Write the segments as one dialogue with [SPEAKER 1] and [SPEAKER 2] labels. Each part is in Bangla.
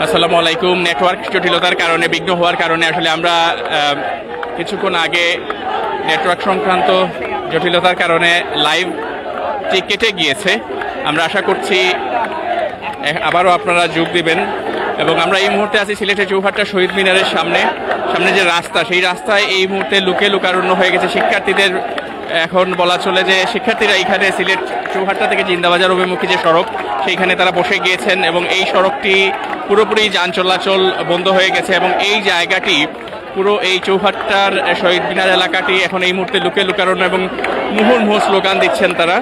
[SPEAKER 1] আসসালামু আলাইকুম। নেটওয়ার্ক জটিলতার কারণে, বিঘ্ন হওয়ার কারণে আসলে আমরা কিছুক্ষণ আগে নেটওয়ার্ক সংক্রান্ত জটিলতার কারণে লাইভটি কেটে গিয়েছে। আমরা আশা করছি আবারও আপনারা যোগ দিবেন। এবং আমরা এই মুহূর্তে আছি সিলেটের চৌহাট্টা শহীদ মিনারের সামনে যে রাস্তা, সেই রাস্তায় এই মুহূর্তে লোকারণ্য হয়ে গেছে শিক্ষার্থীদের। এখন বলা চলে যে শিক্ষার্থীরা এখানে সিলেট চৌহাট্টা থেকে জিন্দাবাজার অভিমুখী যে সড়ক, সেইখানে তারা বসে গিয়েছেন এবং এই সড়কটি পুরোপুরি যান চলাচল বন্ধ হয়ে গেছে। এবং এই জায়গাটি পুরো এই চৌহাট্টার শহীদ মিনার এলাকাটি এখন এই মুহূর্তে লোকারণ্য এবং মুহুর্মুহু স্লোগান দিচ্ছেন তারা।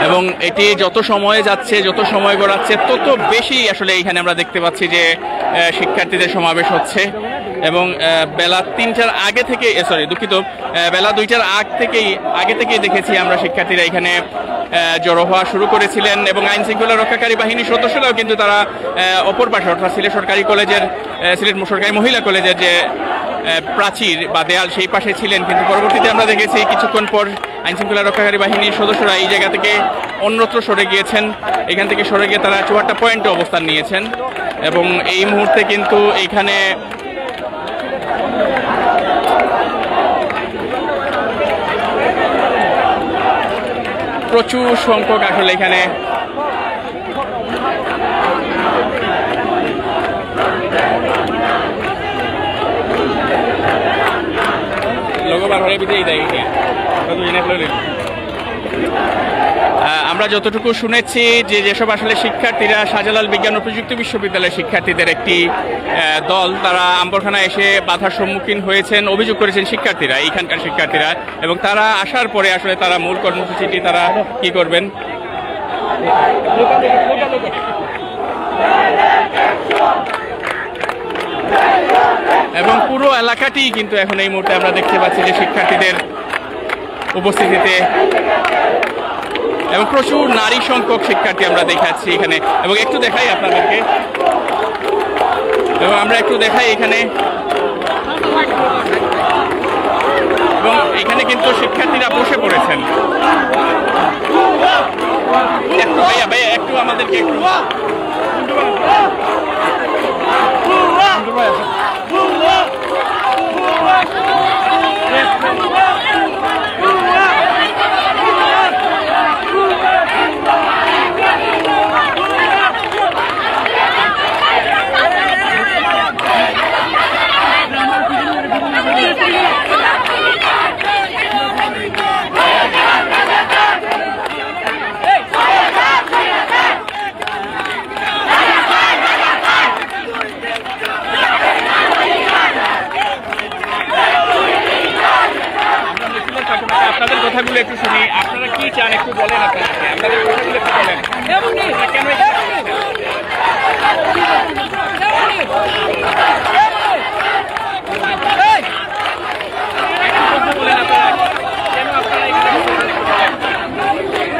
[SPEAKER 1] এবং এটি যত সময় যাচ্ছে, যত সময় গড়াচ্ছে, তত বেশি আসলে এখানে আমরা দেখতে পাচ্ছি যে শিক্ষার্থীদের সমাবেশ হচ্ছে। এবং বেলা 3টার আগে থেকে বেলা 2টার আগে থেকেই দেখেছি আমরা শিক্ষার্থীরা এখানে জড়ো হওয়া শুরু করেছিলেন। এবং আইন শৃঙ্খলা রক্ষাকারী বাহিনীর সদস্যরাও কিন্তু তারা অপর পাশে, অর্থাৎ সিলেট সরকারি মহিলা কলেজের যে প্রাচীর বা দেয়াল, সেই পাশে ছিলেন। কিন্তু পরবর্তীতে আমরা দেখেছি কিছুক্ষণ পর আইন শৃঙ্খলা রক্ষাকারী বাহিনীর সদস্যরা এই জায়গা থেকে অন্যত্র সরে গিয়েছেন। এখান থেকে সরে গিয়ে তারা চৌহাট্টা পয়েন্টে অবস্থান নিয়েছেন। এবং এই মুহূর্তে কিন্তু এখানে প্রচুর সংখ্যক আসলে এখানে আমরা যতটুকু শুনেছি যেসব আসলে শিক্ষার্থীরা শাহজালাল বিজ্ঞান ও প্রযুক্তি বিশ্ববিদ্যালয়ের শিক্ষার্থীদের একটি দল, তারা আম্বরখানায় এসে বাধার সম্মুখীন হয়েছেন, অভিযোগ করেছেন এইখানকার শিক্ষার্থীরা। এবং তারা আসার পরে আসলে তারা মূল কর্মসূচিটি তারা কি করবেন। এবং পুরো এলাকাটি কিন্তু এখন এই মুহূর্তে আমরা দেখতে পাচ্ছি যে শিক্ষার্থীদের উপস্থিতিতে, এবং প্রচুর নারী সংখ্যক শিক্ষার্থী আমরা দেখাচ্ছি এখানে। এবং একটু দেখাই আপনাদেরকে, এবং আমরা একটু দেখাই এখানে। এবং এখানে কিন্তু শিক্ষার্থীরা বসে পড়েছেন। একটু ভাইয়া একটু আমাদেরকে একটু আপনাদের কথাগুলো একটু শুনি। আপনারা কি চান একটু বলেন, আপনাদের কথাগুলো একটু বলেন। কেন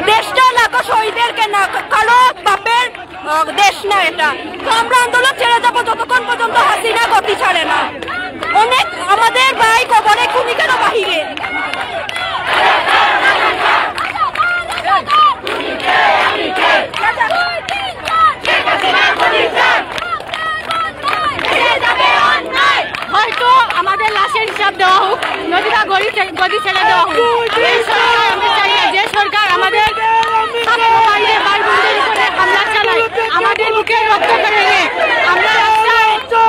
[SPEAKER 2] দেশটা লাখো শহীদেরকে না, কারো বাপের দেশ না এটা। তো আমরা আন্দোলন ছেড়ে যাবো যতক্ষণ পর্যন্ত হাসিনা গতি ছাড়ে না। অনেক আমাদের ভাই কবরে খুনি কেন বাহিরে। হয়তো আমাদের লাশের হিসাব দেওয়া হোক, নদীটা গদি ছেড়ে দেওয়া হোক। আমরা চাই না যে সরকার আমাদের হামলা চালায়, আমাদের বুকে রক্ত করে আমরা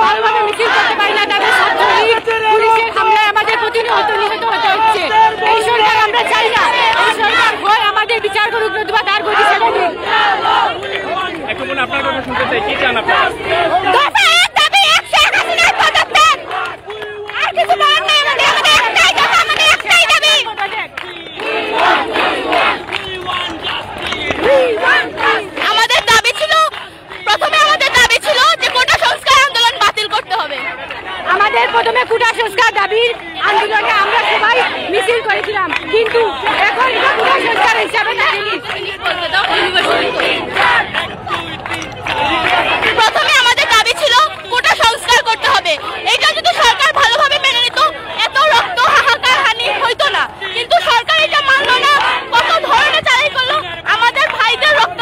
[SPEAKER 2] ভালোভাবে মিছিল করতে পারি না। তাদের ছাত্রলীগ পুলিশের হামলায় আমাদের প্রতিনিয়ত নিহত হতে হচ্ছে। এই সরকার আমরা চাই না। এই সরকার হয় আমাদের বিচার করুক, নতুবা তার গদি ছেড়ে দিন।
[SPEAKER 1] আপনার কথা শুনতে চাই, কি চান আপনারা?
[SPEAKER 2] আমাদের দাবি ছিল যে কোটা সংস্কার আন্দোলন বাতিল করতে হবে। আমাদের প্রথমে কোটা সংস্কার দাবির আন্দোলনে আমরা সবাই মিছিল করেছিলাম, কিন্তু এখন কোটা সংস্কার হিসাবে না। প্রথমে আমাদের দাবি ছিল কোটা সংস্কার করতে হবে। এটা যদি সরকার ভালোভাবে মেনে নিত, এত রক্ত হাহাকার হানি হইতো না। কিন্তু সরকার এটা মানলো না, কত ধরনের চালাই করলো, আমাদের ভাইদের রক্ত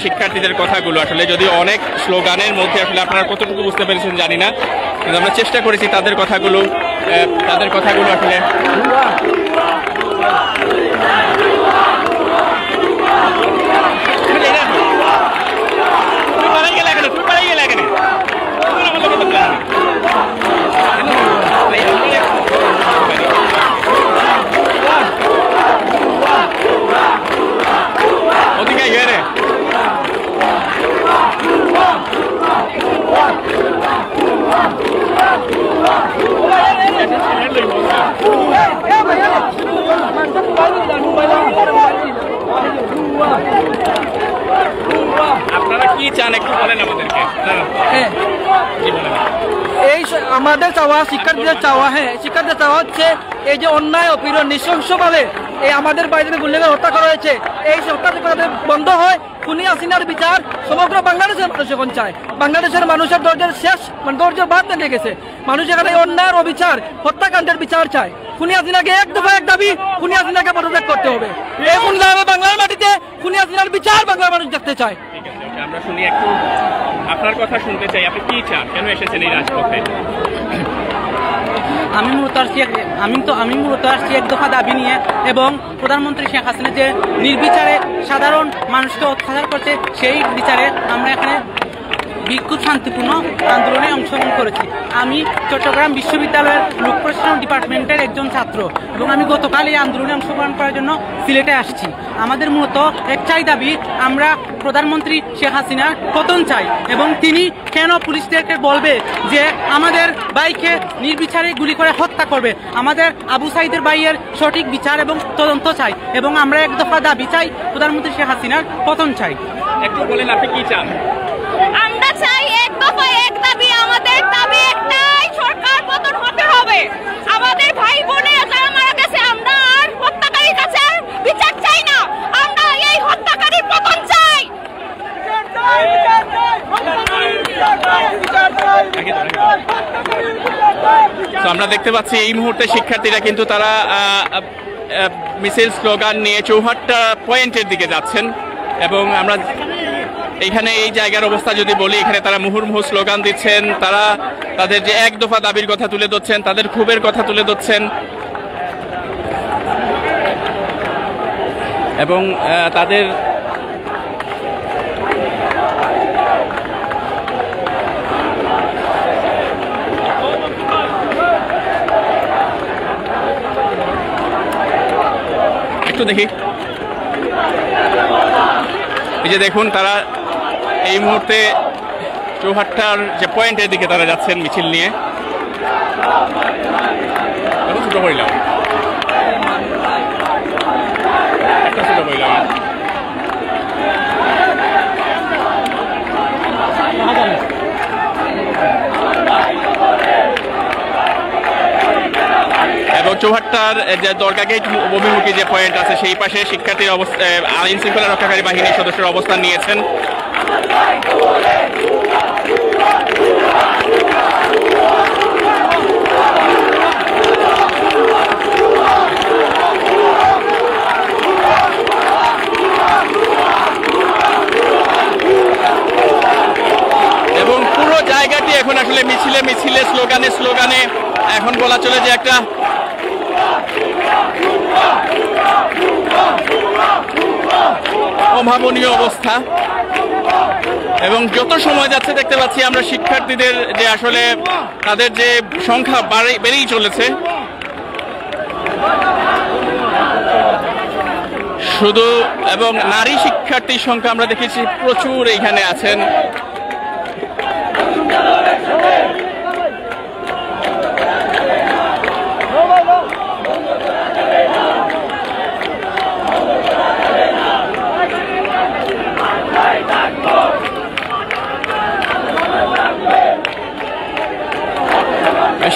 [SPEAKER 1] শিক্ষার্থীদের কথাগুলো আসলে, যদি অনেক স্লোগানের মধ্যে আসলে আপনারা কতটুকু বুঝতে পেরেছেন জানি না, কিন্তু আমরা চেষ্টা করেছি তাদের কথাগুলো আসলে আপনারা কি চান একটু বলেন আমাদেরকে।
[SPEAKER 3] এই আমাদের চাওয়া, শিক্ষার্থীদের চাওয়া, শিক্ষার্থীদের চাওয়া হচ্ছে এই যে অন্যায় অপীড়ন নৃশংসভাবে এই আমাদের বাড়িতে গুলিকে হত্যা করা হয়েছে, এই হত্যা বন্ধ হয়। খুনি হাসিনার বিচার সমগ্র বাংলাদেশের মানুষ এখন চায়। বাংলাদেশের মানুষের ধৈর্যের শেষ ধৈর্য বাদ নিয়ে গেছে। মানুষ এখানে অন্যায়ের অবিচার, হত্যাকাণ্ডের বিচার চায়। খুনি হাসিনাকে এক দফা এক দাবি, খুনি হাসিনাকে পদত্যাগ করতে হবে। এখন বাংলার মাটিতে খুনি হাসিনার বিচার বাংলার মানুষ দেখতে চায়।
[SPEAKER 1] আমরা শুনি একটু আপনার কথা শুনতে চাই। আপনি কি চান, কেন এসেছেন এই রাজপথে?
[SPEAKER 4] আমি মূলত আসছি এক দফা দাবি নিয়ে, এবং প্রধানমন্ত্রী শেখ হাসিনা যে নির্বিচারে সাধারণ মানুষকে অত্যাচার করছে, সেই বিচারে আমরা এখানে বিক্ষোভ শান্তিপূর্ণ আন্দোলনে অংশগ্রহণ করেছি। আমি চট্টগ্রাম বিশ্ববিদ্যালয়ের লোক প্রশাসন ডিপার্টমেন্টের একজন ছাত্র, এবং আমি গতকাল এই আন্দোলনে অংশগ্রহণ করার জন্য সিলেটে আসছি। আমাদের মূলত একটাই দাবি, আমরা প্রধানমন্ত্রী শেখ হাসিনার পতন চাই, এবং তিনি কেন পুলিশদেরকে বলবে যে আমাদের ভাইকে নির্বিচারে গুলি করে হত্যা করবে। আমাদের আবু সাইদের ভাইয়ের সঠিক বিচার এবং তদন্ত চাই, এবং আমরা এক দফা দাবি চাই, প্রধানমন্ত্রী শেখ হাসিনার পতন চাই।
[SPEAKER 1] একটু বলেন আপনি কি চান?
[SPEAKER 2] আমরা চাই এক দফা এক দাবি। আমাদের দাবি একটাই, সরকার পতন হতে হবে। আমাদের ভাই বোনেরা যারা মারা গেছে, আমরা আর হত্যাকারীর কাছে বিচার চাই না, আমরা এই হত্যাকারীর পতন চাই।
[SPEAKER 1] আমরা দেখতে পাচ্ছি এই মুহূর্তে শিক্ষার্থীরা কিন্তু তারা মিছিল স্লোগান নিয়ে চৌহাট্টা পয়েন্টের দিকে যাচ্ছেন, এবং আমরা এখানে এই জায়গার অবস্থা যদি বলি, এখানে তারা মুহুর্মুহু স্লোগান দিচ্ছেন, তারা তাদের যে এক দফা দাবির কথা তুলে ধরছেন, তাদের ক্ষোভের কথা তুলে ধরছেন, এবং তাদের একটু দেখি, এই যে দেখুন তারা এই মুহূর্তে চৌহাট্টার যে পয়েন্টের দিকে তারা যাচ্ছেন মিছিল নিয়ে। ছোট করিলাম একটা ছোট করিলাম এবং চৌহাট্টার যে দরগা গেট অভিমুখী যে পয়েন্ট আছে, সেই পাশে শিক্ষার্থীর আইন শৃঙ্খলা রক্ষাকারী বাহিনীর সদস্যরা অবস্থান নিয়েছেন। এবং পুরো জায়গাটি এখন আসলে মিছিলে মিছিলে স্লোগানে স্লোগানে এখন বলা চলে যে একটা অভাবনীয় অবস্থা। এবং যত সময় যাচ্ছে দেখতে পাচ্ছি আমরা শিক্ষার্থীদের যে আসলে তাদের যে সংখ্যা বেড়েই চলেছে। শুধু এবং নারী শিক্ষার্থীর সংখ্যা আমরা দেখেছি প্রচুর এইখানে আছেন।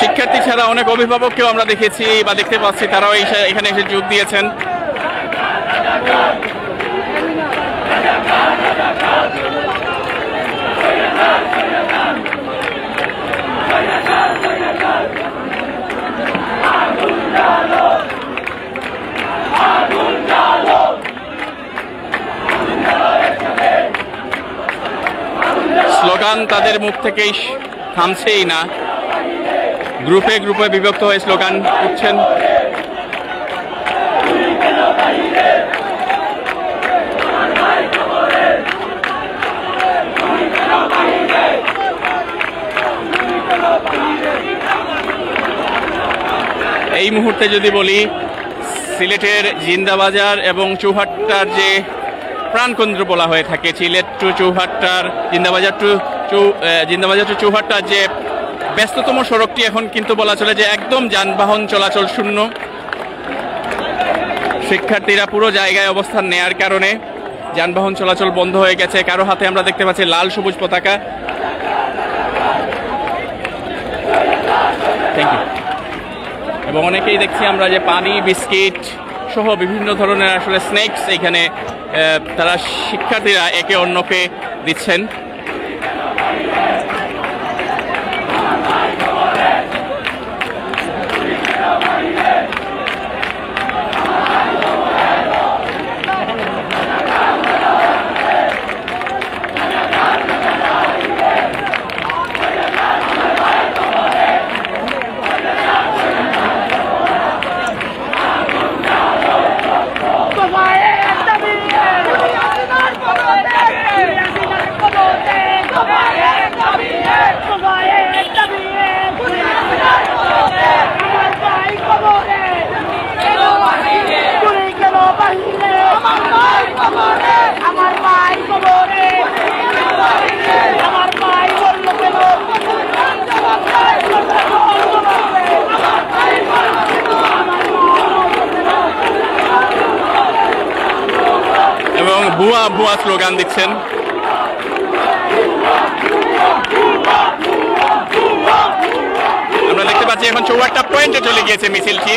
[SPEAKER 1] শিক্ষার্থী ছাড়া অনেক অভিভাবককেও আমরা দেখেছি বা দেখতে পাচ্ছি, তারাও এখানে এসে যোগ দিয়েছেন। স্লোগান তাদের মুখ থেকেই থামছেই না, গ্রুপে গ্রুপে বিভক্ত হয়ে স্লোগান উঠছেন। এই মুহূর্তে যদি বলি, সিলেটের জিন্দাবাজার এবং চৌহাট্টার যে প্রাণকেন্দ্র বলা হয়ে থাকে, সিলেট টু চৌহাট্টার, জিন্দাবাজার টু চৌহাট্টার যে ব্যস্ততম সড়কটি এখন কিন্তু বলা চলে যে একদম যানবাহন চলাচল শূন্য। শিক্ষার্থীরা পুরো জায়গায় অবস্থান নেয়ার কারণে যানবাহন চলাচল বন্ধ হয়ে গেছে। কারো হাতে আমরা দেখতে পাচ্ছি লাল সবুজ পতাকা। Thank you. এবং অনেকেই দেখছি আমরা যে পানি, বিস্কিট সহ বিভিন্ন ধরনের আসলে স্ন্যাক্স এখানে তারা শিক্ষার্থীরা একে অন্যকে দিচ্ছেন। এবং ভুয়া ভুয়া স্লোগান দিচ্ছেন। আমরা দেখতে পাচ্ছি এখন চৌহাট্টা পয়েন্টে চলে গিয়েছে মিছিলটি।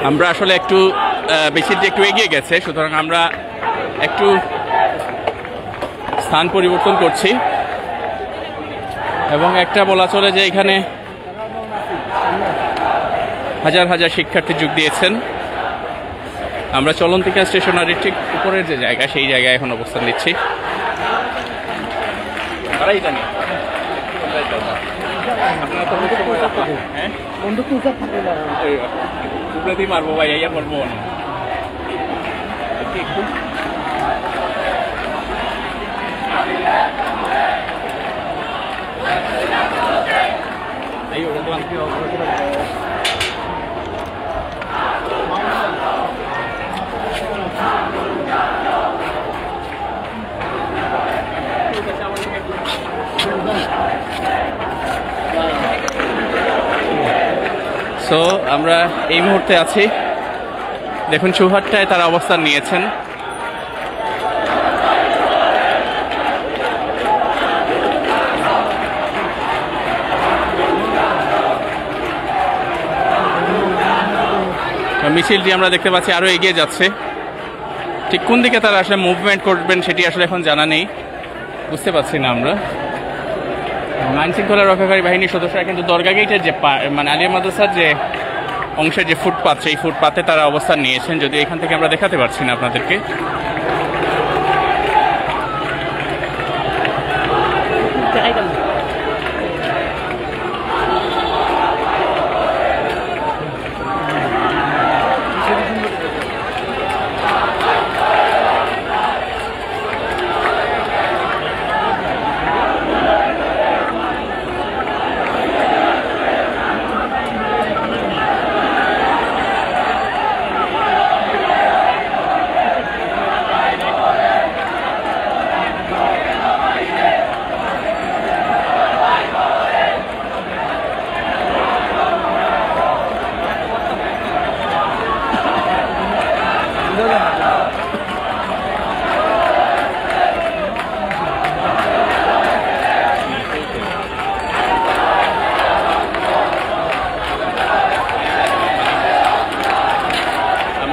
[SPEAKER 1] আমরা আসলে একটু বেশিরটা একটু এগিয়ে গেছে, সুতরাং আমরা একটু স্থান পরিবর্তন করছি। এবং একটা বলা চলে যে এখানে হাজার হাজার শিক্ষার্থী যোগ দিয়েছেন। আমরা চলন্তিকা স্টেশনারির ঠিক উপরের যে জায়গা, সেই জায়গায় এখন অবস্থান নিচ্ছি। মারবো ভাই, ইয়া করবো না একটু। সো আমরা এই মুহূর্তে আছি, দেখুন চৌহাট্টায় তারা অবস্থান নিয়েছেন। মিছিলটি আমরা দেখতে পাচ্ছি আরো এগিয়ে যাচ্ছে। ঠিক কোন দিকে তারা আসলে মুভমেন্ট করবেন সেটি আসলে এখন জানা নেই, বুঝতে পারছি না আমরা। আইন শৃঙ্খলা রক্ষাকারী বাহিনীর সদস্যরা কিন্তু দরগা গেটের যে মানে আলিয়া মাদ্রাসার যে অংশের যে ফুটপাথ, সেই ফুটপাথে তারা অবস্থান নিয়েছেন, যদি এখান থেকে আমরা দেখাতে পারছি না আপনাদেরকে।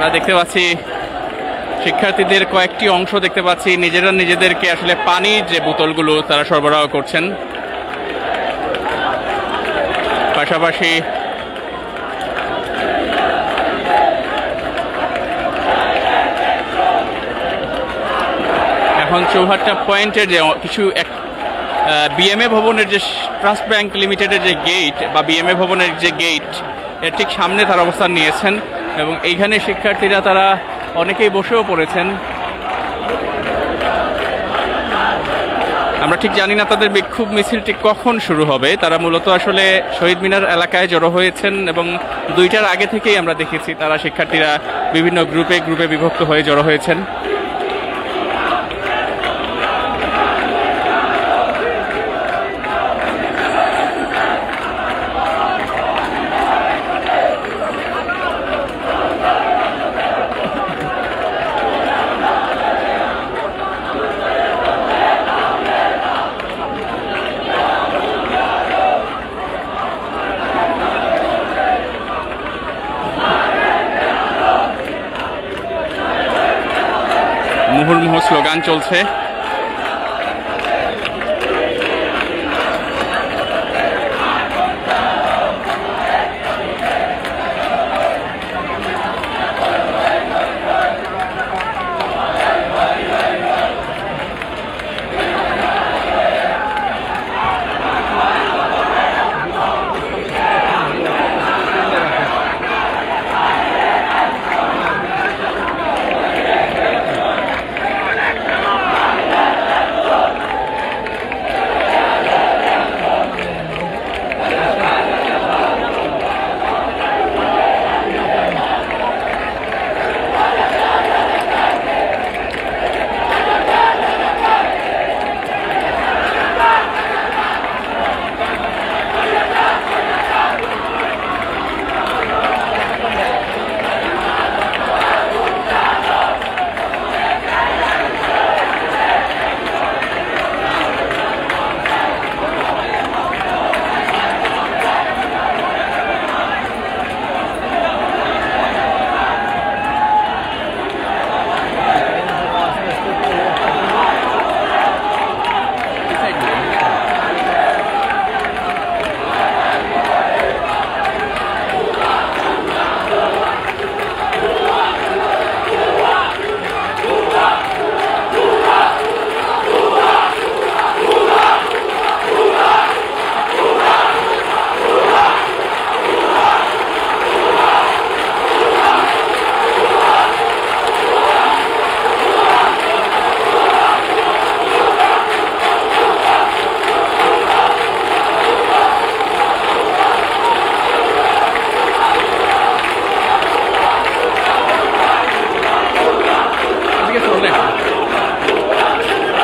[SPEAKER 1] আমরা দেখতে পাচ্ছি শিক্ষার্থীদের কয়েকটি অংশ দেখতে পাচ্ছি নিজেরা নিজেদেরকে আসলে পানির যে বোতলগুলো তারা সরবরাহ করছেন, পাশাপাশি এখন চৌহাট্টা পয়েন্টের যে কিছু বিএমএ ভবনের যে ট্রাস্ট ব্যাংক লিমিটেডের যে গেট বা বিএমএ ভবনের যে গেট এর ঠিক সামনে তারা অবস্থান নিয়েছেন এবং এইখানে শিক্ষার্থীরা তারা অনেকেই বসেও পড়েছেন। আমরা ঠিক জানি না তাদের বিক্ষোভ মিছিলটি কখন শুরু হবে। তারা মূলত আসলে শহীদ মিনার এলাকায় জড়ো হয়েছেন এবং 2টার আগে থেকেই আমরা দেখেছি তারা শিক্ষার্থীরা বিভিন্ন গ্রুপে গ্রুপে বিভক্ত হয়ে জড়ো হয়েছেন। মুহুর্মুহু স্লোগান চলছে।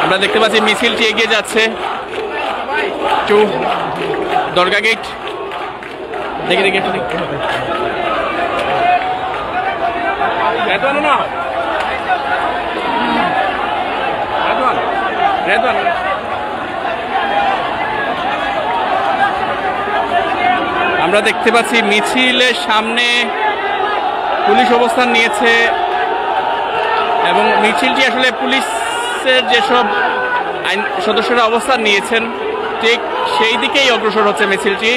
[SPEAKER 1] আমরা দেখতে পাচ্ছি মিছিলটি এগিয়ে যাচ্ছে দরগা গেট। দেখে দেখে আমরা দেখতে পাচ্ছি মিছিলের সামনে পুলিশ অবস্থান নিয়েছে এবং মিছিলটি আসলে পুলিশের যেসব আইন সদস্যরা অবস্থান নিয়েছেন ঠিক সেই দিকেই অগ্রসর হচ্ছে মিছিলটি।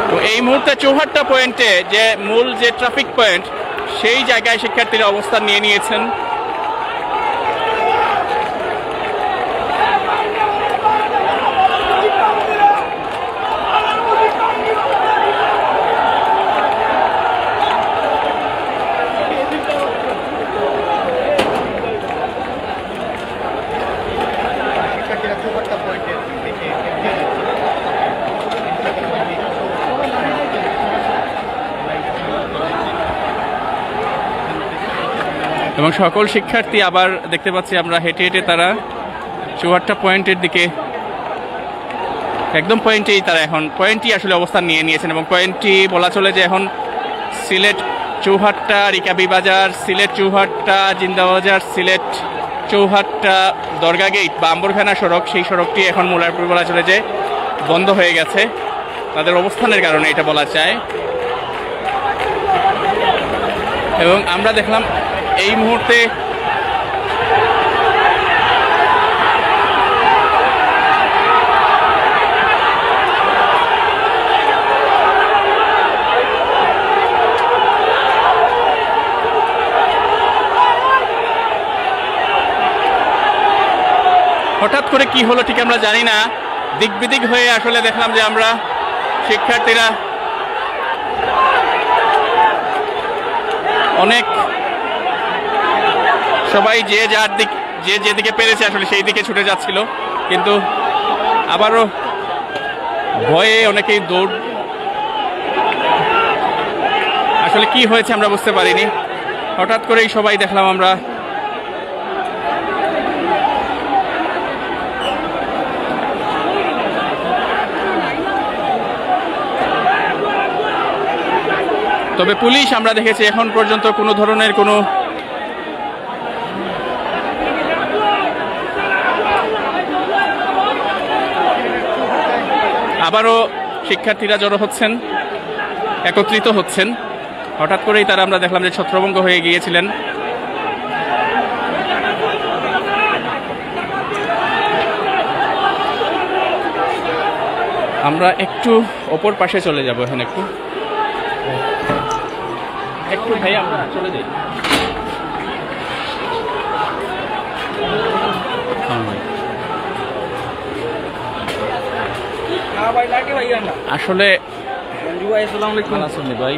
[SPEAKER 1] তো এই মুহূর্তে চৌহাট্টা পয়েন্টে যে মূল যে ট্রাফিক পয়েন্ট সেই জায়গায় শিক্ষার্থীরা অবস্থান নিয়ে নিয়েছেন। এবং সকল শিক্ষার্থী আবার দেখতে পাচ্ছি আমরা হেঁটে হেঁটে তারা চৌহাট্টা পয়েন্টের দিকে একদম পয়েন্টেই তারা এখন পয়েন্টই আসলে অবস্থান নিয়ে নিয়েছেন এবং পয়েন্টটি বলা চলে যে এখন সিলেট চৌহাট্টা রিকাবি বাজার, সিলেট চৌহাট্টা জিন্দাবাজার, সিলেট চৌহাট্টা দরগা গেট বা আম্বরখানা সড়ক, সেই সড়কটি এখন মোল্লারপুর বলা চলে যে বন্ধ হয়ে গেছে তাদের অবস্থানের কারণে, এটা বলা যায়। এবং আমরা দেখলাম এই মুহূর্তে হঠাৎ করে কি হলো ঠিক আমরা জানি না, দিক বিদিক হয়ে আসলে দেখলাম যে আমরা শিক্ষার্থীরা অনেক সবাই যে যার দিক যে যেদিকে পেরেছে আসলে সেই দিকে ছুটে যাচ্ছিল, কিন্তু আবারও ভয়ে অনেকেই দৌড়, আসলে কি হয়েছে আমরা বুঝতে পারিনি। হঠাৎ করেই সবাই দেখলাম আমরা তবে পুলিশ আমরা দেখেছি এখন পর্যন্ত কোনো ধরনের কোনো আবারও শিক্ষার্থীরা জড়ো হচ্ছেন, একত্রিত হচ্ছেন। হঠাৎ করেই তারা আমরা দেখলাম যে ছত্রভঙ্গ হয়ে গিয়েছিলেন। আমরা একটু অপর পাশে চলে যাব, এখন একটু ভাই আমরা চলে যাই। আসলে ভাই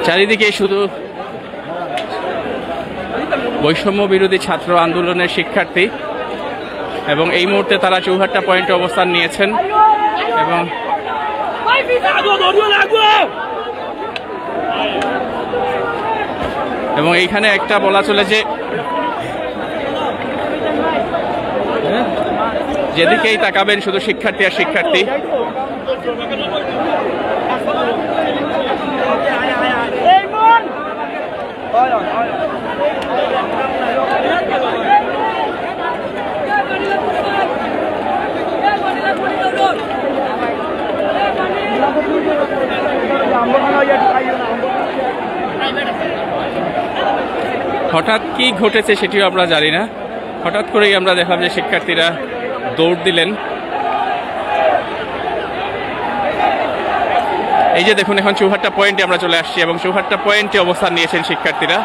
[SPEAKER 1] চারিদিকে শুধু বৈষম্য বিরোধী ছাত্র আন্দোলনের শিক্ষার্থী, এবং এই মুহূর্তে তারা চৌহাট্টা পয়েন্টে অবস্থান নিয়েছেন। এবং এইখানে একটা বলা চলে যে যেদিকেই তাকাবেন শুধু শিক্ষার্থী আর শিক্ষার্থী। হঠাৎ কি ঘটেছে সেটিও আমরা জানি না। হঠাৎ করেই আমরা দেখলাম যে শিক্ষার্থীরা দৌড় দিলেন। এই যে দেখুন, এখন চৌহাট্টা পয়েন্টে আমরা চলে আসছি এবং চৌহাট্টা পয়েন্টে অবস্থান নিয়েছেন শিক্ষার্থীরা।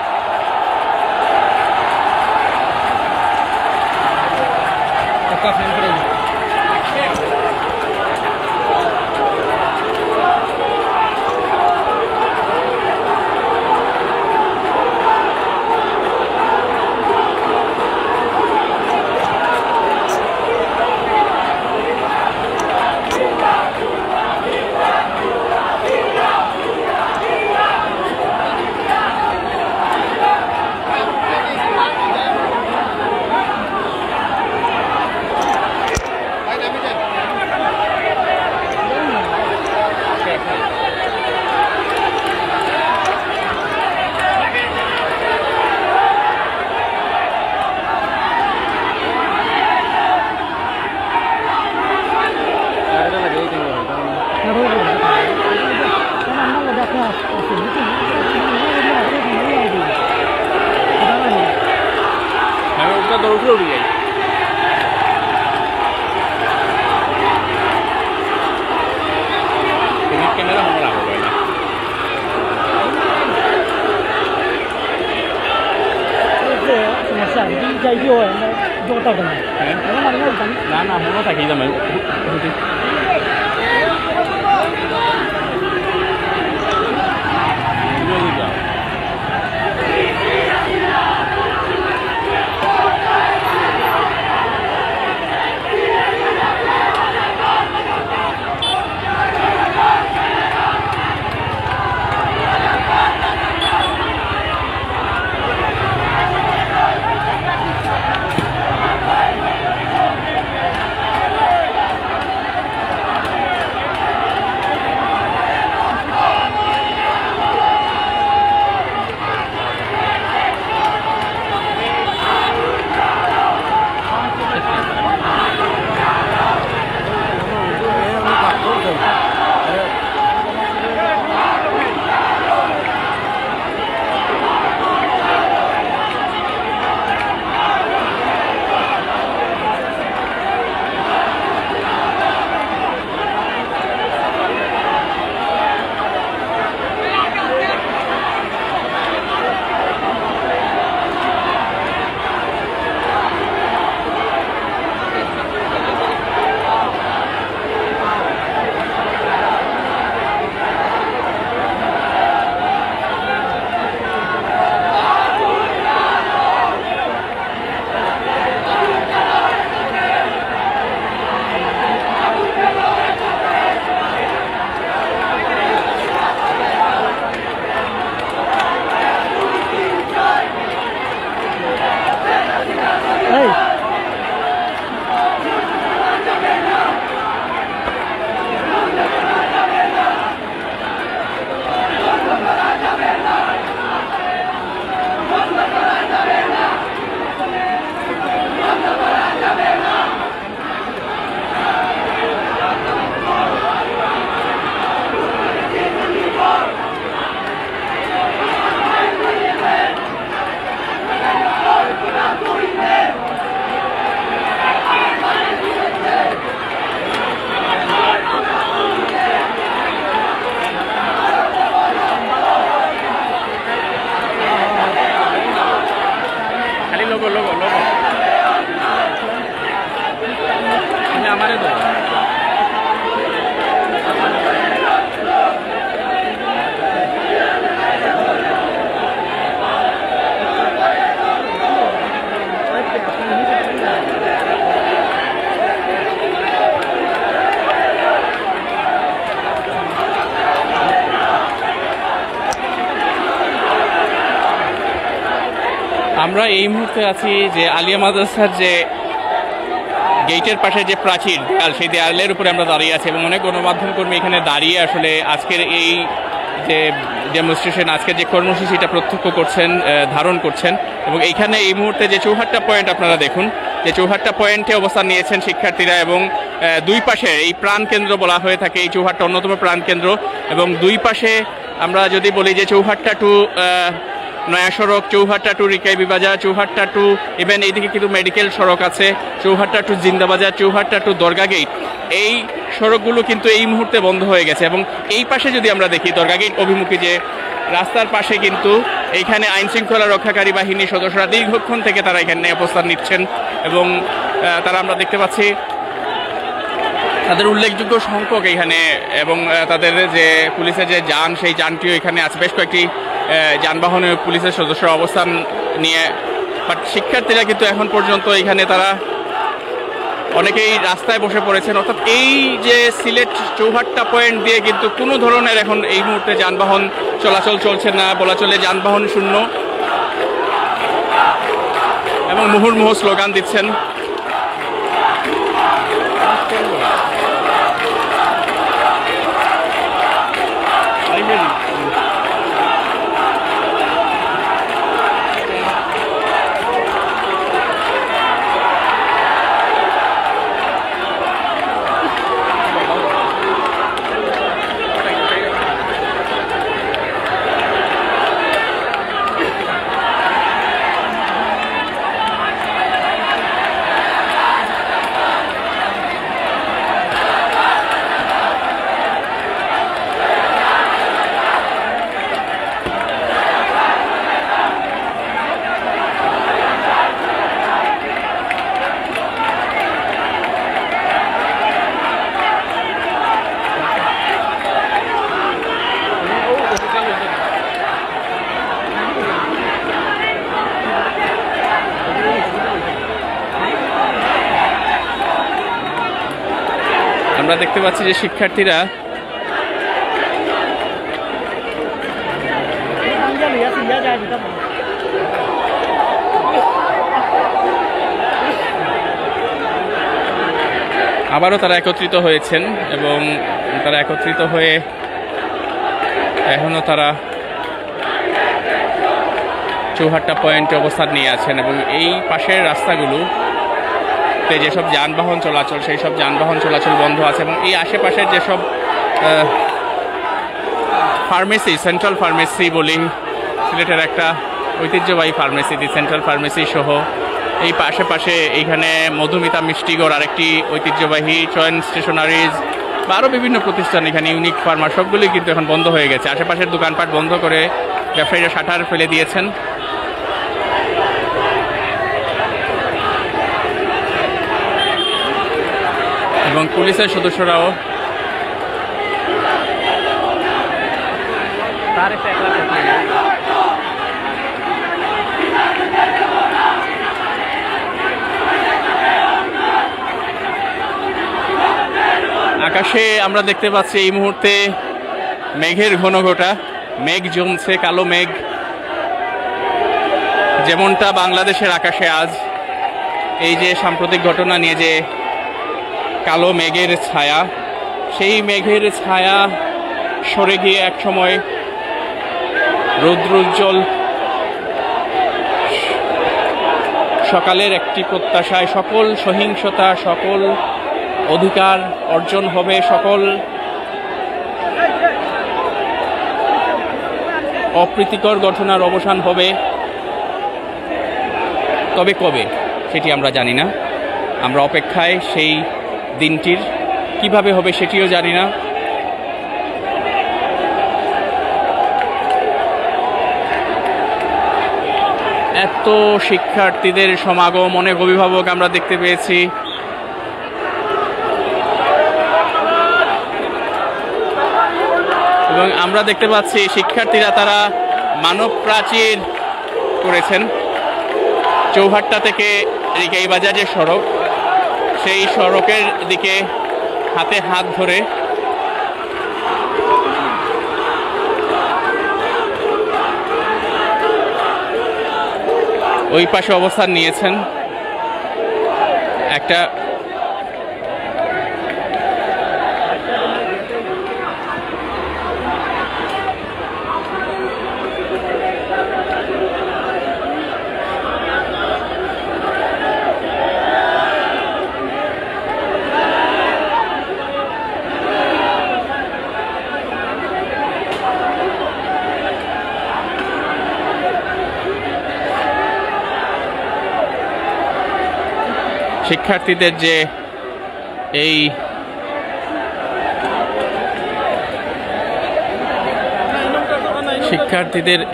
[SPEAKER 1] আমরা এই মুহূর্তে আছি যে আলিয়া মাদ্রাসার যে গেটের পাশে যে প্রাচীর দেয়াল, সেই দেয়ালের উপরে আমরা দাঁড়িয়ে আছি এবং অনেক গণমাধ্যম কর্মী এখানে দাঁড়িয়ে আসলে আজকের এই যে ডেমনস্ট্রেশন, আজকের যে কর্মসূচিটা প্রত্যক্ষ করছেন, ধারণ করছেন। এবং এইখানে এই মুহূর্তে যে চৌহাট্টা পয়েন্ট আপনারা দেখুন, যে চৌহাট্টা পয়েন্টে অবস্থান নিয়েছেন শিক্ষার্থীরা এবং দুই পাশে এই প্রাণকেন্দ্র বলা হয়ে থাকে, এই চৌহাট্টা অন্যতম প্রাণকেন্দ্র। এবং দুই পাশে আমরা যদি বলি যে চৌহাট্টা টু নয়া সড়ক, চৌহাট্টা টু রিকাইবি বাজার, চৌহাট্টা টু ইভেন এইদিকে কিন্তু মেডিকেল সড়ক আছে, চৌহাট্টা টু জিন্দাবাজার, চৌহাট্টা টু দরগা গেট, এই সড়কগুলো কিন্তু এই মুহূর্তে বন্ধ হয়ে গেছে। এবং এই পাশে যদি আমরা দেখি দরগা গেট অভিমুখী যে রাস্তার পাশে কিন্তু এইখানে আইন শৃঙ্খলা রক্ষাকারী বাহিনীর সদস্যরা দীর্ঘক্ষণ থেকে তারা এখানে অবস্থান নিচ্ছেন এবং তারা আমরা দেখতে পাচ্ছি তাদের উল্লেখযোগ্য সংখ্যক এখানে, এবং তাদের যে পুলিশের যে যান, সেই যানটিও এখানে আছে, বেশ কয়েকটি যানবাহনে পুলিশের সদস্যরা অবস্থান নিয়ে। বাট শিক্ষার্থীরা কিন্তু এখন পর্যন্ত এখানে তারা অনেকেই রাস্তায় বসে পড়েছেন। অর্থাৎ এই যে সিলেট চৌহাট্টা পয়েন্ট দিয়ে কিন্তু কোনো ধরনের এখন এই মুহূর্তে যানবাহন চলাচল চলছে না, বলা চলে যানবাহন শূন্য, এবং মুহুর্মুহু স্লোগান দিচ্ছেন। আমরা দেখতে পাচ্ছি যে শিক্ষার্থীরা আবারও তারা একত্রিত হয়েছেন এবং তারা একত্রিত হয়ে এখনো তারা চৌহাট্টা পয়েন্টে অবস্থান নিয়ে আছেন এবং এই পাশের রাস্তাগুলো যেসব যানবাহন চলাচল, সেই সব যানবাহন চলাচল বন্ধ আছে। এবং এই আশেপাশের যেসব ফার্মেসি, সেন্ট্রাল ফার্মেসি বলি, সিলেটের একটা ঐতিহ্যবাহী ফার্মেসি, দি সেন্ট্রাল ফার্মেসি সহ এই আশেপাশে এইখানে মধুমিতা মিষ্টিগড় আরেকটি ঐতিহ্যবাহী, চয়ন স্টেশনারিজ বা আরও বিভিন্ন প্রতিষ্ঠান, এখানে ইউনিক ফার্মা, সবগুলোই কিন্তু এখন বন্ধ হয়ে গেছে। আশেপাশের দোকানপাট বন্ধ করে ব্যবসায়ীরা শাটার ফেলে দিয়েছেন। এবং পুলিশের সদস্যরাও আকাশে আমরা দেখতে পাচ্ছি এই মুহূর্তে মেঘের ঘনঘটা, মেঘ জমছে, কালো মেঘ, যেমনটা বাংলাদেশের আকাশে আজ এই যে সাম্প্রতিক ঘটনা নিয়ে যে কালো মেঘের ছায়া, সেই মেঘের ছায়া সরে গিয়ে এক সময় রৌদ্রোজ্জ্বল সকালের একটি প্রত্যাশায় সকল সহিংসতা, সকল অধিকার অর্জন হবে, সকল অপ্রীতিকর ঘটনার অবসান হবে। তবে কবে সেটি আমরা জানি না, আমরা অপেক্ষায় সেই দিনটির, কিভাবে হবে সেটিও জানি না। এত শিক্ষার্থীদের সমাগম, অনেক অভিভাবক আমরা দেখতে পেয়েছি। এবং আমরা দেখতে পাচ্ছি শিক্ষার্থীরা তারা মানব প্রাচীর করেছেন চৌহাট্টা থেকে রিকাই বাজার যে সড়ক, সেই সড়কের দিকে হাতে হাত ধরে ওই পাশে অবস্থান নিয়েছেন। একটা শিক্ষার্থীদের যে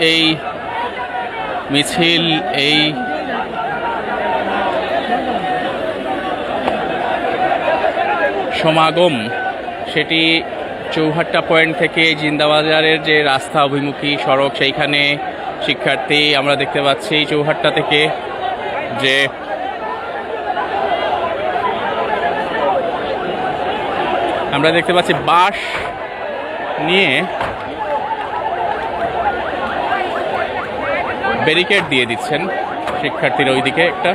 [SPEAKER 1] এই মিছিল, এই সমাগম, সেটি চৌহাট্টা পয়েন্ট থেকে জিন্দাবাজারের যে রাস্তা অভিমুখী সড়ক, সেইখানে শিক্ষার্থী আমরা দেখতে পাচ্ছি। চৌহাট্টা থেকে যে আমরা দেখতে পাচ্ছি বাঁশ নিয়ে ব্যারিকেড দিয়ে দিচ্ছেন শিক্ষার্থীরা ওইদিকে একটা।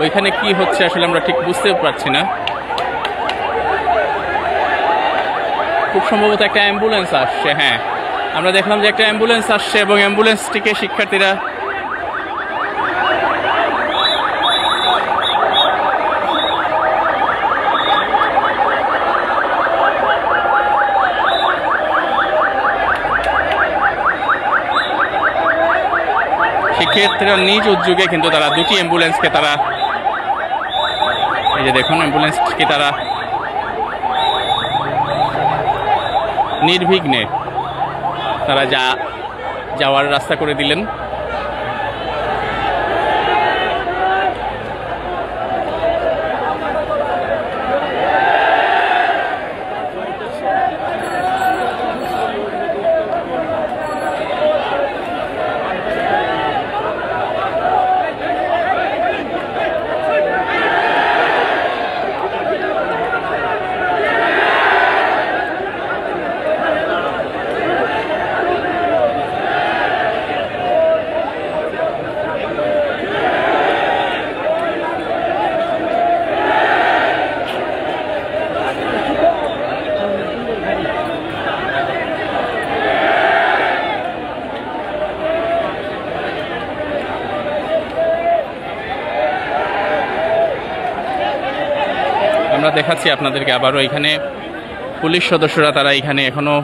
[SPEAKER 1] ওইখানে কি হচ্ছে আসলে আমরা ঠিক বুঝতেও পারছি না। খুব সম্ভবত একটা অ্যাম্বুলেন্স আসছে। হ্যাঁ, আমরা দেখলাম যে একটা অ্যাম্বুলেন্স আসছে এবং অ্যাম্বুলেন্সটিকে শিক্ষার্থীরা নিজ উদ্যোগে কিন্তু তারা দুটি অ্যাম্বুলেন্সকে তারা, এই যে দেখুন অ্যাম্বুলেন্সকে তারা নির্বিঘ্নে তারা যাওয়ার রাস্তা করে দিলেন। আমরা দেখাচ্ছি আপনাদেরকে আবারও, এখানে পুলিশ সদস্যরা তারা এখানে এখনো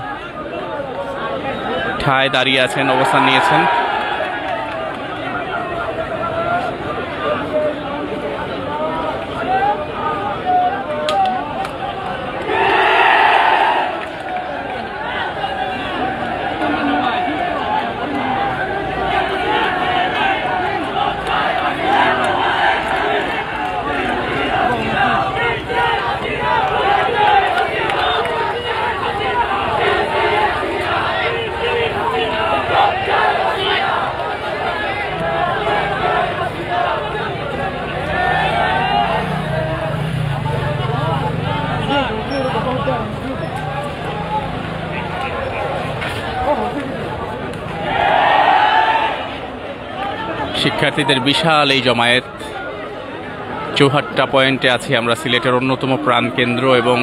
[SPEAKER 1] ঠায় দাঁড়িয়ে আছেন, অবস্থান নিয়েছেন। শিক্ষার্থীদের বিশাল এই জমায়েত চৌহাট্টা পয়েন্টে আছি আমরা, সিলেটের অন্যতম প্রাণকেন্দ্র, এবং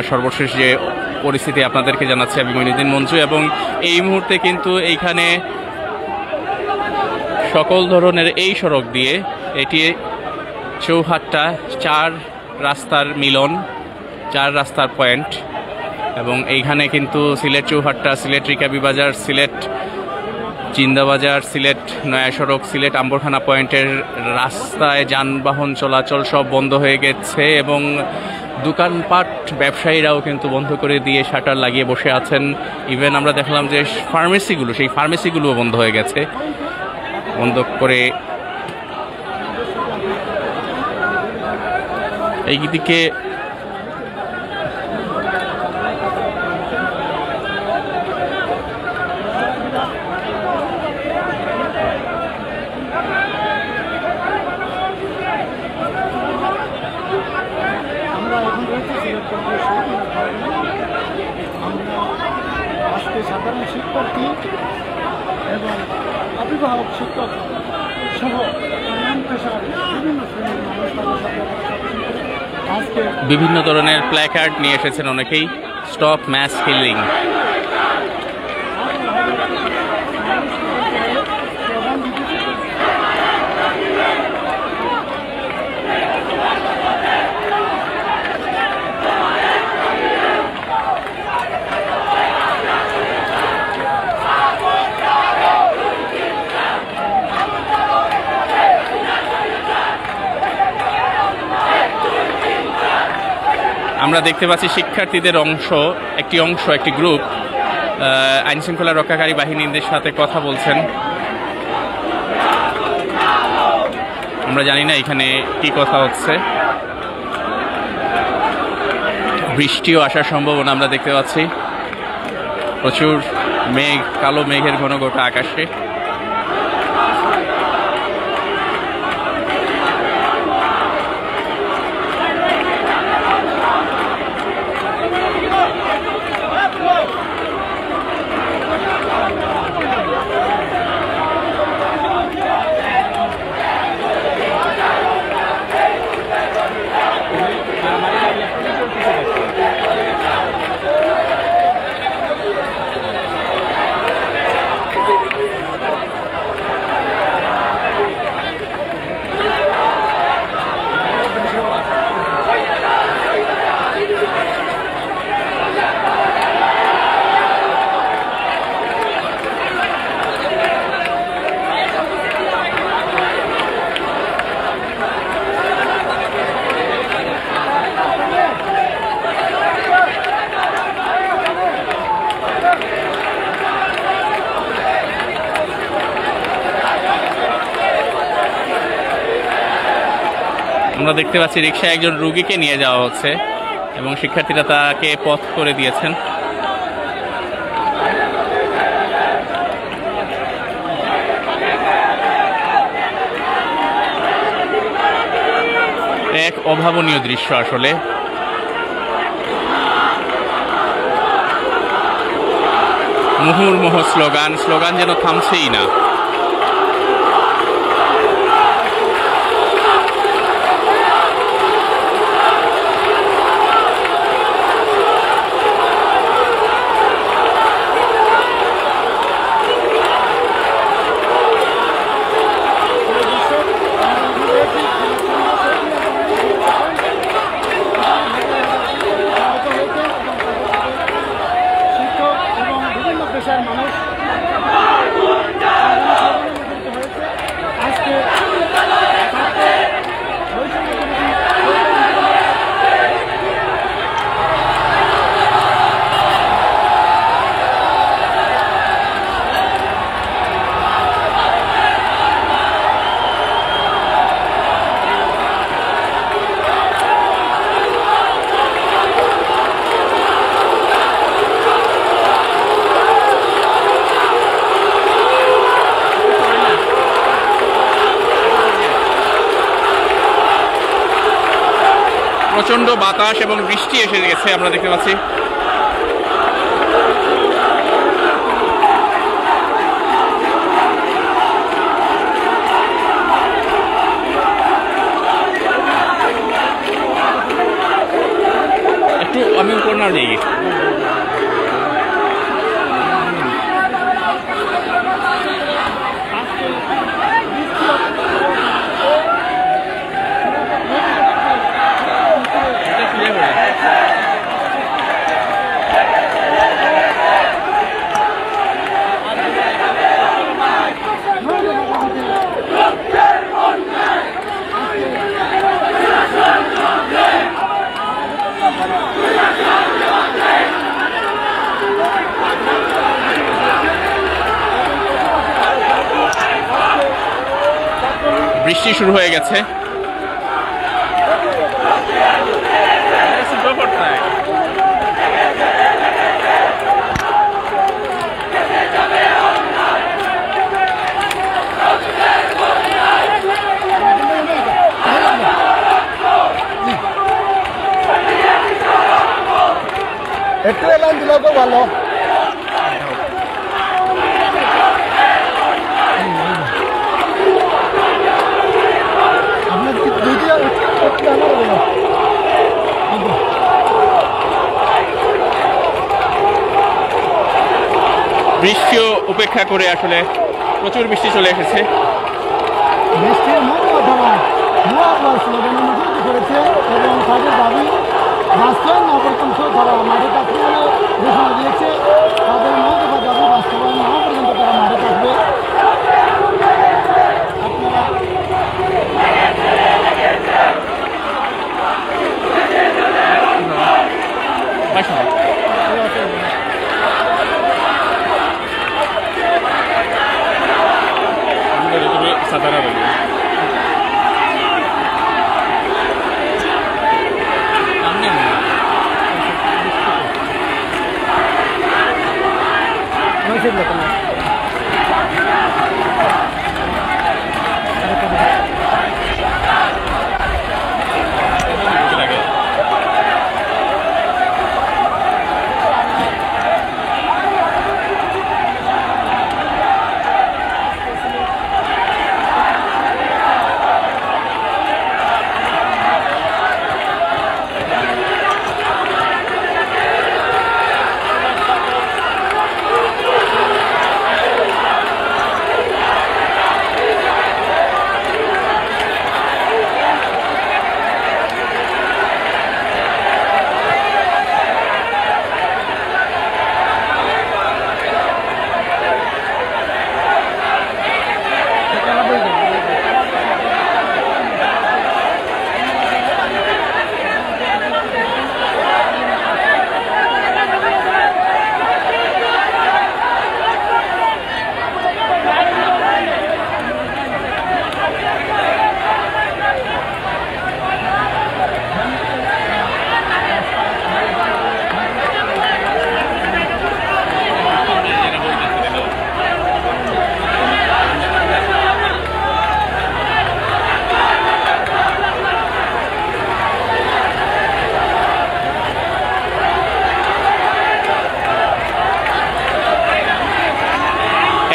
[SPEAKER 1] সর্বশেষ যে পরিস্থিতি আপনাদেরকে জানাচ্ছি আমি মঈনুদ্দিন মঞ্জু। এবং এই মুহূর্তে কিন্তু এইখানে সকল ধরনের এই সড়ক দিয়ে, এটি চৌহাট্টা 4 রাস্তার মিলন, 4 রাস্তার পয়েন্ট, এবং এইখানে কিন্তু সিলেট চৌহাট্টা, সিলেট রিকাবিবাজার, সিলেট জিন্দাবাজার, সিলেট নয়া সড়ক, সিলেট আম্বরখানা পয়েন্টের রাস্তায় যানবাহন চলাচল সব বন্ধ হয়ে গেছে, এবং দোকানপাট ব্যবসায়ীরাও কিন্তু বন্ধ করে দিয়ে শাটার লাগিয়ে বসে আছেন। ইভেন আমরা দেখলাম যে ফার্মেসিগুলো, সেই ফার্মেসিগুলোও বন্ধ হয়ে গেছে, বন্ধ করে এইদিকে
[SPEAKER 3] আমরা এখন রয়েছি
[SPEAKER 1] বিভিন্ন ধরনের প্ল্যাকার্ড নিয়ে এসেছেন অনেকেই, স্টপ ম্যাস কিলিং। আমরা দেখতে পাচ্ছি শিক্ষার্থীদের একটি গ্রুপ আইনশৃঙ্খলা রক্ষাকারী বাহিনীদের সাথে কথা বলছেন। আমরা জানি না এখানে কি কথা হচ্ছে। বৃষ্টিও আসার সম্ভাবনা আমরা দেখতে পাচ্ছি, প্রচুর মেঘ, কালো মেঘের ঘন গোটা আকাশে। আমরা দেখতে পাচ্ছি রিকশায় একজন রোগীকে নিয়ে যাওয়া হচ্ছে এবং শিক্ষার্থীরা তাকে পথ করে দিয়েছেন। এক অভাবনীয় দৃশ্য আসলে। মুহুর্মুহু স্লোগান যেন থামছেই না। প্রচন্ড বাতাস এবং বৃষ্টি এসে গেছে, আমরা দেখতে পাচ্ছি। একটু আমি কর্নার যাই। বৃষ্টি শুরু হয়ে গেছে।
[SPEAKER 5] একটু এলাম দিলেও তো ভালো। আপনার কি দুই
[SPEAKER 1] বৃষ্টিও উপেক্ষা করে আসলে প্রচুর বৃষ্টি চলে এসেছে।
[SPEAKER 5] বৃষ্টির মধ্যে অথবা স্লোগানের মুখোমুখি করেছে এবং তাদের দাবি বাস্তবায়ন না পর্যন্ত তারা মাঠে থাকবে বলে ঘোষণা দিয়েছে। তাদের মত বা দাবি বাস্তবায়ন না পর্যন্ত তারা মাঠে থাকবে।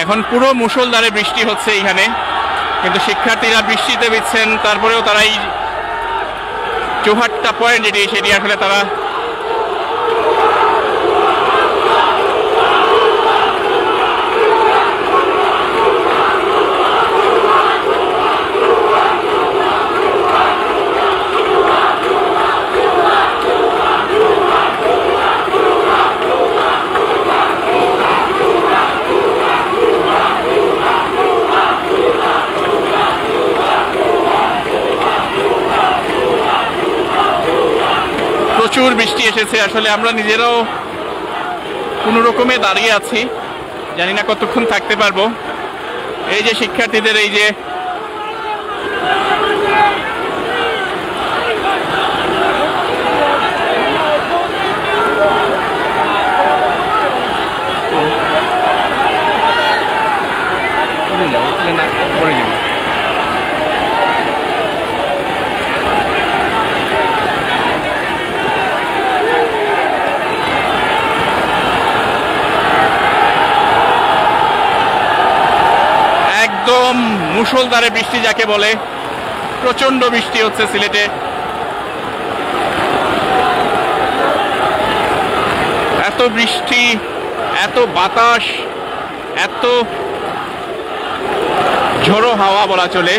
[SPEAKER 1] এখন পুরো মুষলধারে বৃষ্টি হচ্ছে এখানে, কিন্তু শিক্ষার্থীরা বৃষ্টিতে ভিজছেন, তারপরেও তারা এই চৌহাট্টা পয়েন্ট যেটি সেটি আসলে তারা প্রচুর বৃষ্টি এসেছে। আসলে আমরা নিজেরাও কোনো রকমে দাঁড়িয়ে আছি, জানি না কতক্ষণ থাকতে পারবো। এই যে শিক্ষার্থীদের এই যে একদম মুষলধারে বৃষ্টি যাকে বলে, প্রচন্ড বৃষ্টি হচ্ছে সিলেটে। এত বৃষ্টি, এত বাতাস, এত ঝোড়ো হাওয়া বলা চলে,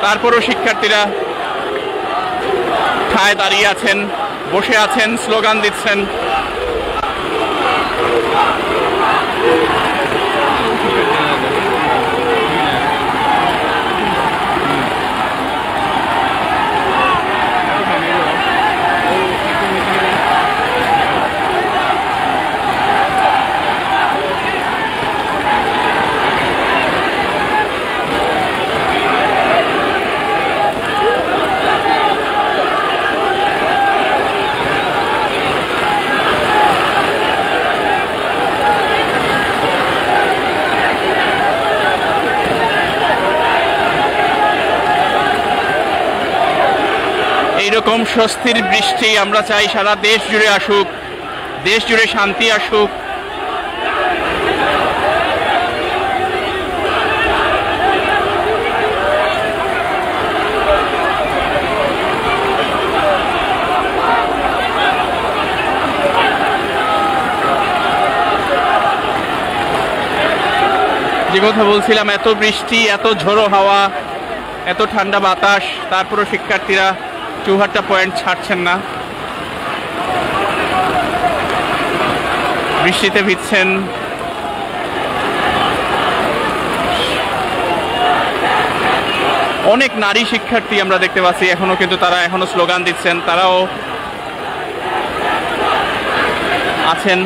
[SPEAKER 1] তারপরও শিক্ষার্থীরা ঠায় দাঁড়িয়ে আছেন, বসে আছেন, স্লোগান দিচ্ছেন। এইরকম স্বস্তির বৃষ্টি আমরা চাই সারা দেশ জুড়ে আসুক, দেশ জুড়ে শান্তি আসুক। যে কথা বলছিলাম, এত বৃষ্টি, এত ঝোড়ো হাওয়া, এত ঠান্ডা বাতাস, তারপরও শিক্ষার্থীরা চৌহাট্টা পয়েন্ট ছাড়ছেন না। বৃষ্টিতে ভিজছেন। অনেক নারী শিক্ষার্থী আমরা দেখতে পাচ্ছি এখনো, কিন্তু তারা এখনো স্লোগান দিচ্ছেন, তারাও আছেন।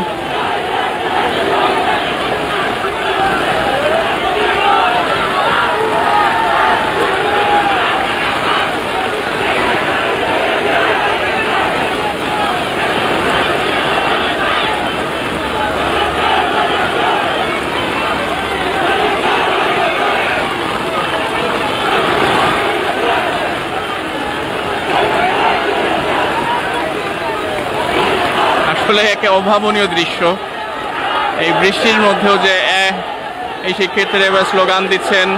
[SPEAKER 1] আসলে এক অভাবনীয় দৃশ্য, এই বৃষ্টির মধ্যেও যে এই শিক্ষার্থীরা এবার স্লোগান দিচ্ছেন।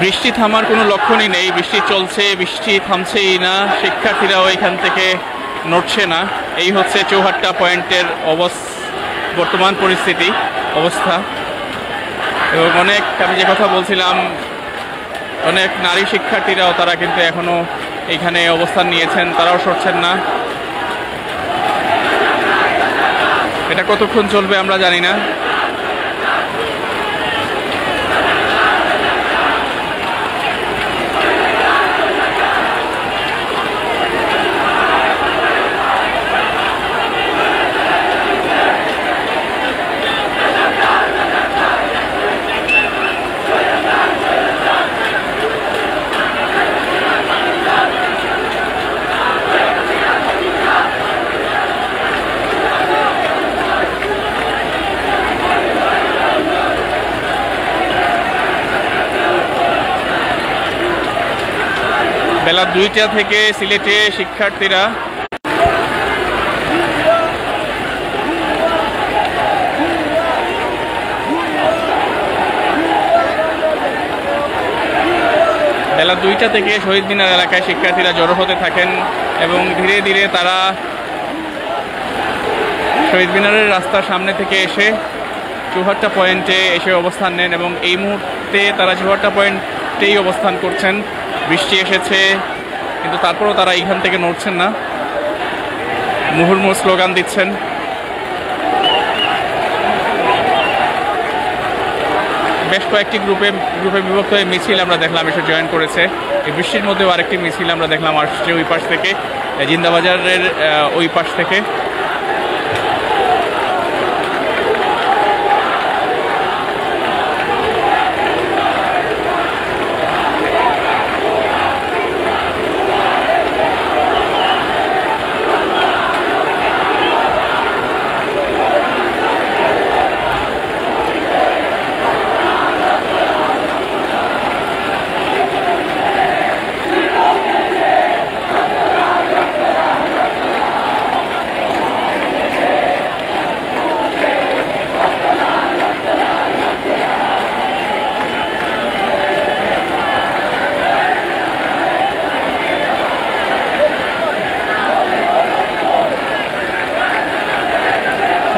[SPEAKER 1] বৃষ্টি থামার কোনো লক্ষণই নেই, বৃষ্টি চলছে, বৃষ্টি থামছেই না, শিক্ষার্থীরাও এখান থেকে নড়ছে না। এই হচ্ছে চৌহাট্টা পয়েন্টের বর্তমান পরিস্থিতি অবস্থা। এবং অনেক, আমি যে কথা বলছিলাম, অনেক নারী শিক্ষার্থীরাও তারা কিন্তু এখনো এইখানে অবস্থান নিয়েছেন, তারাও সরছেন না। এটা কতক্ষণ চলবে আমরা জানি না। বেলা 2টা থেকে সিলেটে শিক্ষার্থীরা শহীদ মিনার এলাকায় শিক্ষার্থীরা জড়ো হতে থাকেন এবং ধীরে ধীরে তারা শহীদ মিনারের রাস্তার সামনে থেকে এসে চৌহাট্টা পয়েন্টে এসে অবস্থান নেন এবং এই মুহূর্তে তারা চৌহাট্টা পয়েন্টেই অবস্থান করছেন। বৃষ্টি এসেছে কিন্তু তারপরেও তারা এইখান থেকে নড়ছেন না, মুহুর্মুহু স্লোগান দিচ্ছেন। বেশ কয়েকটি গ্রুপে বিভক্ত হয়ে মিছিল আমরা দেখলাম এসে জয়েন করেছে। এই বৃষ্টির মধ্যেও আরেকটি মিছিল আমরা দেখলাম আসছে ওই পাশ থেকে, জিন্দাবাজারের ওই পাশ থেকে।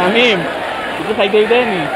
[SPEAKER 1] Samim, itu saya ide nih.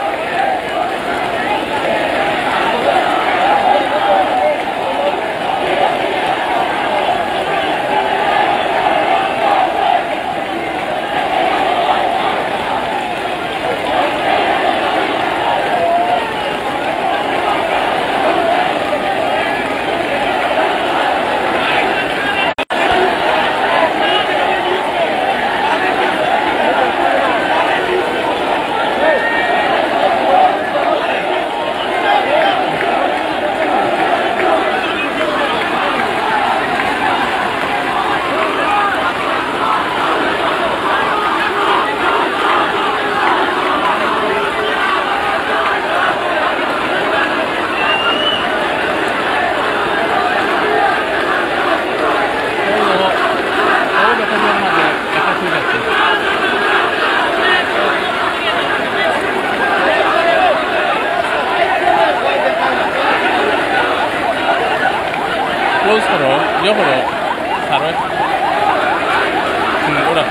[SPEAKER 1] Close karo, yo karo, karo. Udah.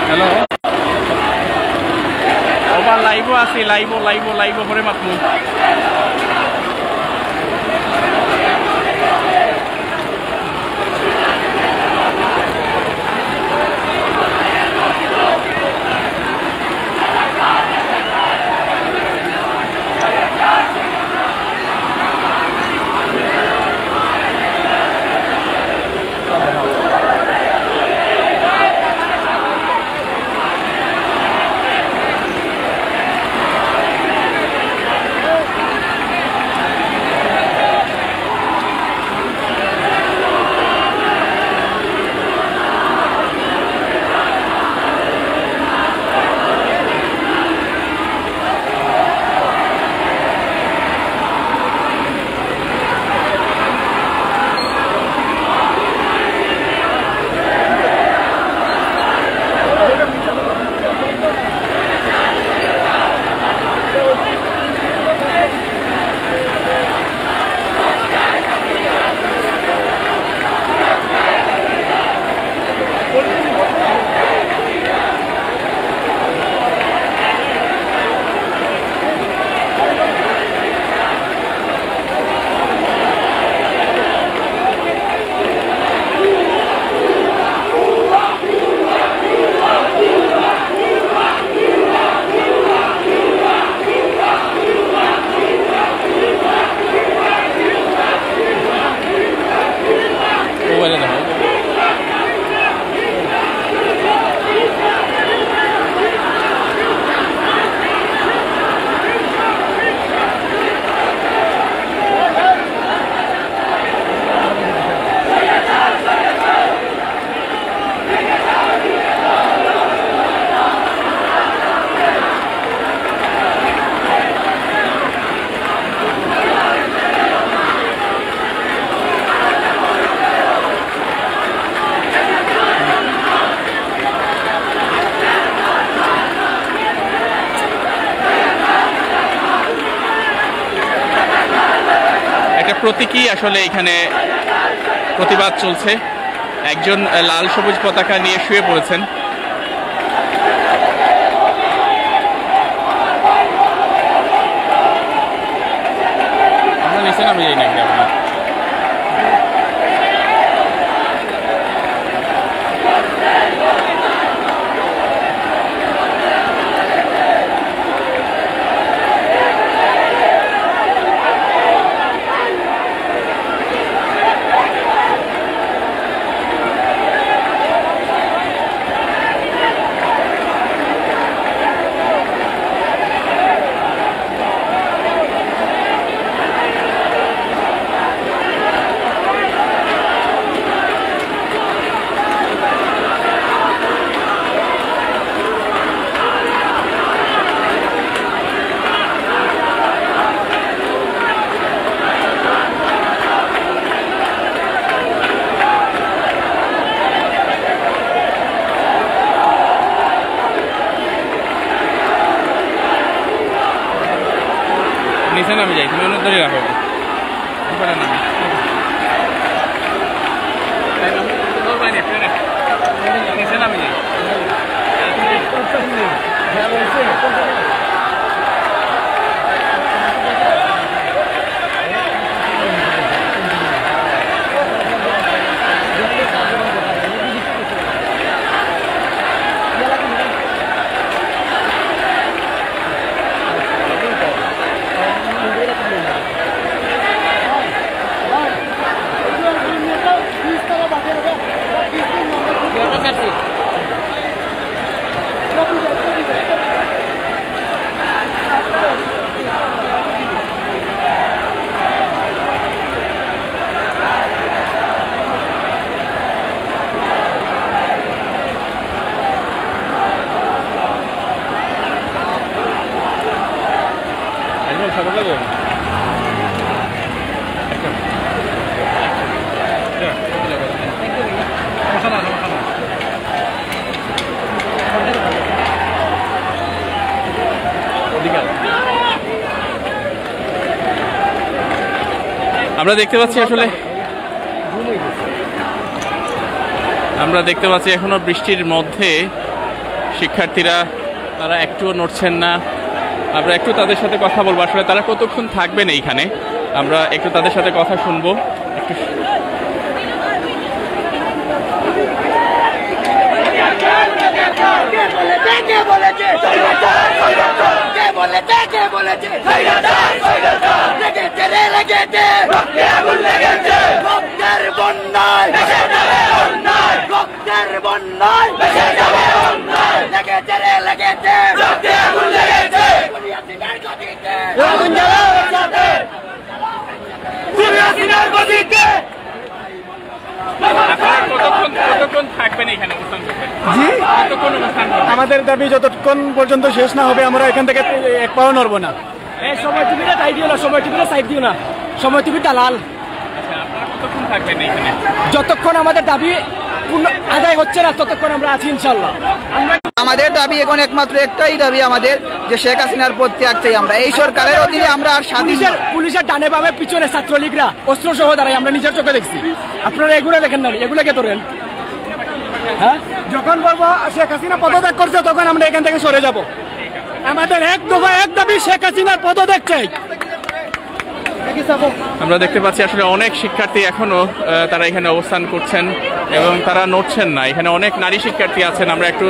[SPEAKER 1] Halo. Oba live asih, live pore matmu. প্রতীকী আসলে এখানে প্রতিবাদ চলছে। একজন লাল সবুজ পতাকা নিয়ে শুয়ে পড়েছেন। নিচে নামে যাই নাকি আপনার? নিচে নামে যাই, তুমি অন্য ধরে রাখো নিচে নামে যাই। আমরা দেখতে পাচ্ছি এখনো বৃষ্টির মধ্যে শিক্ষার্থীরা তারা একটুও নড়ছেন না। আমরা একটু তাদের সাথে কথা বলবো, আসলে তারা কতক্ষণ থাকবেন এইখানে, আমরা একটু তাদের সাথে কথা শুনবো।
[SPEAKER 5] আমাদের দাবি যতক্ষণ পর্যন্ত শেষ না হবে আমরা এখান থেকে এক পাও নড়বো না।
[SPEAKER 3] সময় টিভিটা তাই দিও না, সময় টিভিটা সাইড দিও না, সময় টিভিটা লাল। যতক্ষণ আমাদের দাবি আদায় হচ্ছে না ততক্ষণ আমরা আছি ইনশাল্লাহ। আমাদের দাবি এখন একমাত্র একটাই দাবি আমাদের, যে শেখ হাসিনার পদত্যাগ চাই আমরা। এই সরকারের অধীনে আমরা আর পুলিশের ডানে বামে পিছনে ছাত্রলীগরা অস্ত্র সহ দাঁড়াই, আমরা নিজের চোখে দেখছি। আপনারা এগুলো দেখেন না, এগুলোকে ধরেন। হ্যাঁ, যখন বলবো শেখ হাসিনা পদত্যাগ করছে তখন আমরা এখান থেকে সরে যাব। আমাদের এক দফা এক দাবি, শেখ হাসিনার পদত্যাগ চাই।
[SPEAKER 1] আমরা দেখতে পাচ্ছি আসলে অনেক শিক্ষার্থী এখনো তারা এখানে অবস্থান করছেন এবং তারা নড়ছেন না। এখানে অনেক নারী শিক্ষার্থী আছেন, আমরা একটু